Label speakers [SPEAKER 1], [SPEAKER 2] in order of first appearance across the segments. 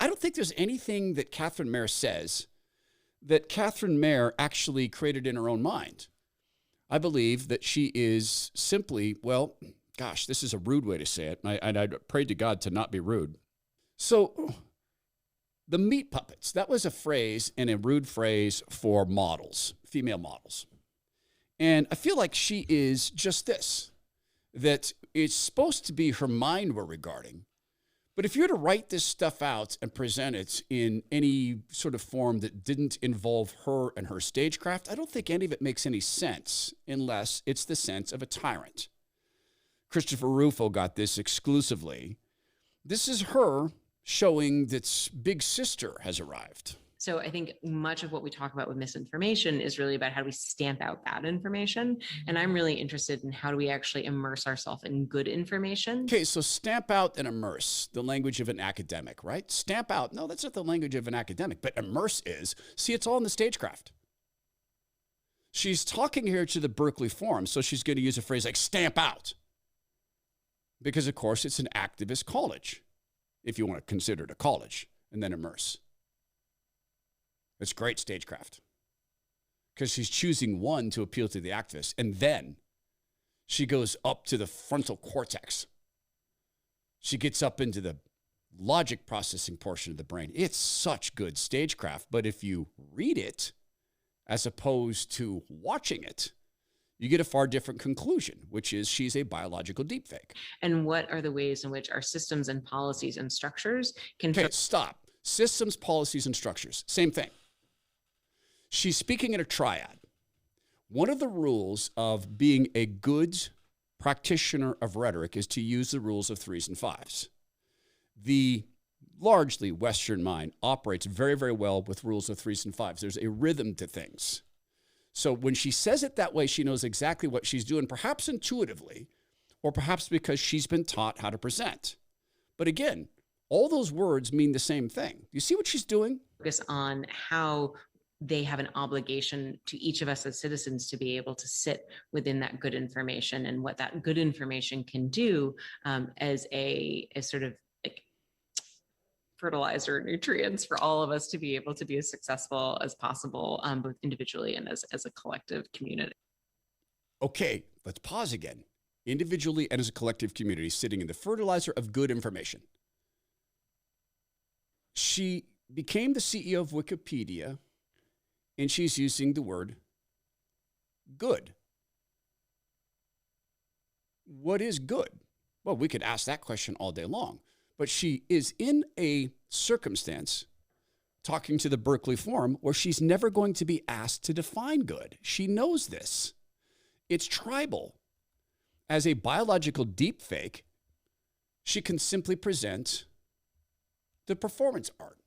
[SPEAKER 1] I don't think there's anything that Katherine Maher says that Katherine Maher actually created in her own mind. I believe that she is simply, well, gosh, this is a rude way to say it, and I prayed to God to not be rude. So the meat puppets, that was a phrase and a rude phrase for models, female models. And I feel like she is just this, that it's supposed to be her mind we're regarding. But if you're to write this stuff out and present it in any sort of form that didn't involve her and her stagecraft, I don't think any of it makes any sense unless it's the sense of a tyrant. Christopher Rufo got this exclusively. This is her showing that big sister has arrived.
[SPEAKER 2] So I think much of what we talk about with misinformation is really about how do we stamp out bad information. And I'm really interested in how do we actually immerse ourselves in good information.
[SPEAKER 1] Okay, so stamp out and immerse, the language of an academic, right? Stamp out, no, that's not the language of an academic, but immerse is. See, it's all in the stagecraft. She's talking here to the Berkeley Forum, so she's going to use a phrase like stamp out. Because, of course, it's an activist college, if you want to consider it a college, and then immerse. It's great stagecraft because she's choosing one to appeal to the activists. And then she goes up to the frontal cortex. She gets up into the logic processing portion of the brain. It's such good stagecraft. But if you read it as opposed to watching it, you get a far different conclusion, which is she's a biological deepfake.
[SPEAKER 2] And what are the ways in which our systems and policies and structures can...
[SPEAKER 1] Okay, stop. Systems, policies, and structures. Same thing. She's speaking in a triad. One of the rules of being a good practitioner of rhetoric is to use the rules of threes and fives. The largely Western mind operates very, very well with rules of threes and fives. There's a rhythm to things. So when she says it that way, she knows exactly what she's doing, perhaps intuitively, or perhaps because she's been taught how to present. But again, all those words mean the same thing. You see what she's doing?
[SPEAKER 2] Focus on how they have an obligation to each of us as citizens to be able to sit within that good information and what that good information can do as a sort of like fertilizer, nutrients for all of us to be able to be as successful as possible, both individually and as a collective community.
[SPEAKER 1] Okay, let's pause again. Individually and as a collective community, sitting in the fertilizer of good information. She became the CEO of Wikipedia, and she's using the word good. What is good? Well, we could ask that question all day long. But she is in a circumstance, talking to the Berkeley Forum, where she's never going to be asked to define good. She knows this. It's tribal. As a biological deepfake, she can simply present the performance art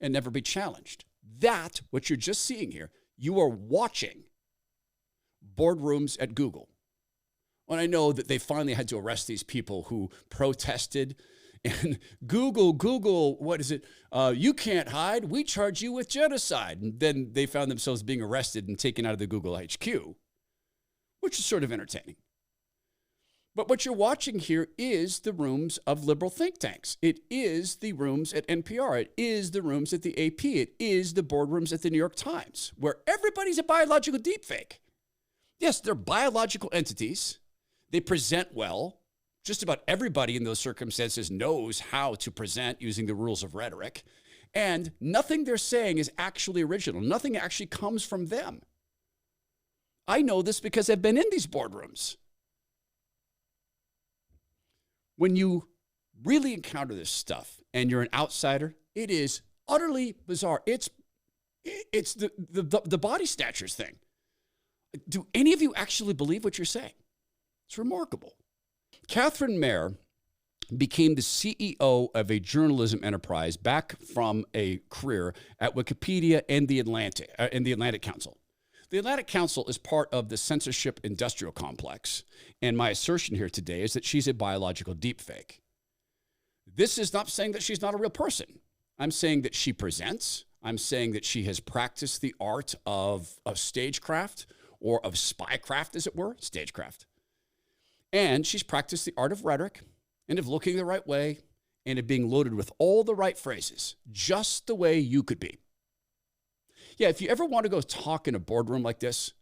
[SPEAKER 1] and never be challenged. That, what you're just seeing here, you are watching boardrooms at Google. And I know that they finally had to arrest these people who protested and Google, what is it? You can't hide. We charge you with genocide. And then they found themselves being arrested and taken out of the Google HQ, which is sort of entertaining. But what you're watching here is the rooms of liberal think tanks. It is the rooms at NPR. It is the rooms at the AP. It is the boardrooms at the New York Times, where everybody's a biological deepfake. Yes, they're biological entities. They present well. Just about everybody in those circumstances knows how to present using the rules of rhetoric. And nothing they're saying is actually original. Nothing actually comes from them. I know this because I've been in these boardrooms. When you really encounter this stuff and you're an outsider, it is utterly bizarre. It's the body snatchers thing. Do any of you actually believe what you're saying? It's remarkable. Katherine Maher became the CEO of a journalism enterprise back from a career at Wikipedia and the Atlantic Council. The Atlantic Council is part of the censorship industrial complex, and my assertion here today is that she's a biological deepfake. This is not saying that she's not a real person. I'm saying that she presents. I'm saying that she has practiced the art of stagecraft, or of spycraft, as it were, stagecraft. And she's practiced the art of rhetoric and of looking the right way and it being loaded with all the right phrases, just the way you could be. Yeah, if you ever want to go talk in a boardroom like this,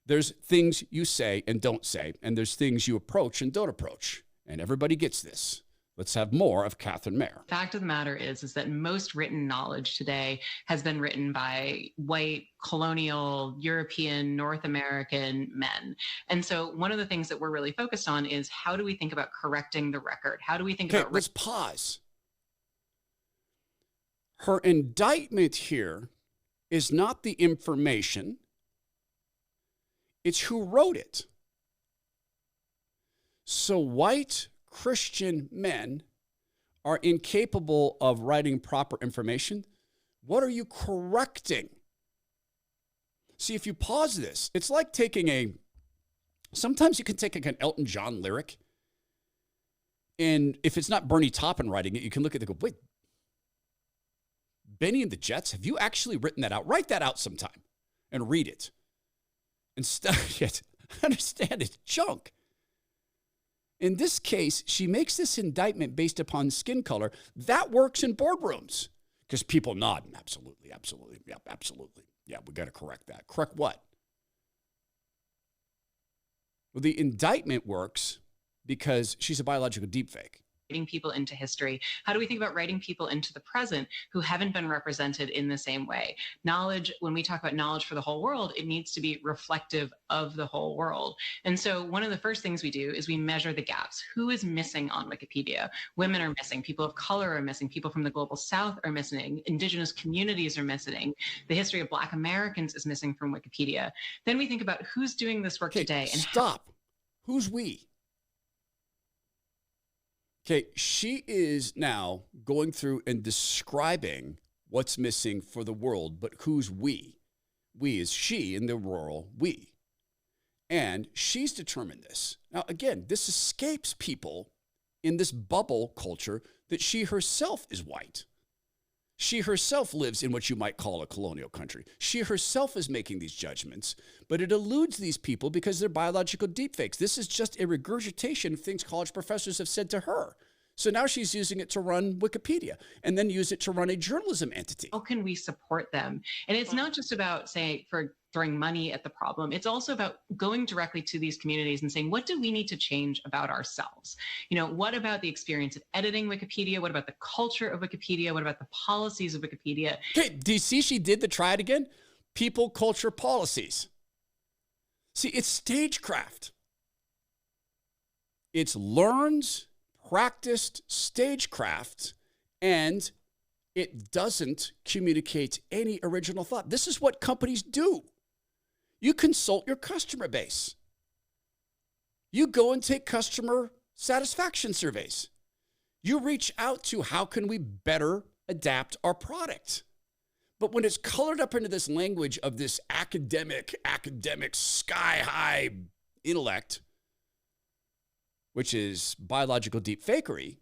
[SPEAKER 1] there's things you say and don't say, and there's things you approach and don't approach. And everybody gets this. Let's have more of Katherine Maher.
[SPEAKER 2] Fact of the matter is that most written knowledge today has been written by white, colonial, European, North American men. And so one of the things that we're really focused on is how do we think about correcting the record? How do we think about...
[SPEAKER 1] Let's pause. Her indictment here is not the information. It's who wrote it. So white Christian men are incapable of writing proper information. What are you correcting? See, if you pause this, it's like taking sometimes you can take an Elton John lyric, and if it's not Bernie Taupin writing it, you can look at it and go, wait, Benny and the Jets, have you actually written that out? Write that out sometime and read it and study it. Understand it's junk. In this case, she makes this indictment based upon skin color. That works in boardrooms because people nod. Absolutely, absolutely, yep, absolutely. Yeah, we got to correct that. Correct what? Well, the indictment works because she's a biological deepfake.
[SPEAKER 2] Writing people into history. How do we think about writing people into the present who haven't been represented in the same way? Knowledge, when we talk about knowledge for the whole world, it needs to be reflective of the whole world. And so one of the first things we do is we measure the gaps. Who is missing on Wikipedia? Women are missing, people of color are missing, people from the global South are missing, indigenous communities are missing, the history of Black Americans is missing from Wikipedia. Then we think about who's doing this work today. And
[SPEAKER 1] stop. Who's we? Okay, she is now going through and describing what's missing for the world, but who's we? We is she in the rural we. And she's determined this. Now, again, this escapes people in this bubble culture that she herself is white. She herself lives in what you might call a colonial country. She herself is making these judgments, but it eludes these people because they're biological deepfakes. This is just a regurgitation of things college professors have said to her. So now she's using it to run Wikipedia and then use it to run a journalism entity.
[SPEAKER 2] How can we support them? And it's not just about saying for throwing money at the problem. It's also about going directly to these communities and saying, what do we need to change about ourselves? You know, what about the experience of editing Wikipedia? What about the culture of Wikipedia? What about the policies of Wikipedia?
[SPEAKER 1] Okay, do you see she did the Triad again? People, culture, policies. See, it's stagecraft. It's learned, practiced stagecraft, and it doesn't communicate any original thought. This is what companies do. You consult your customer base. You go and take customer satisfaction surveys. You reach out to how can we better adapt our product. But when it's colored up into this language of this academic, sky-high intellect, which is biological deep fakery,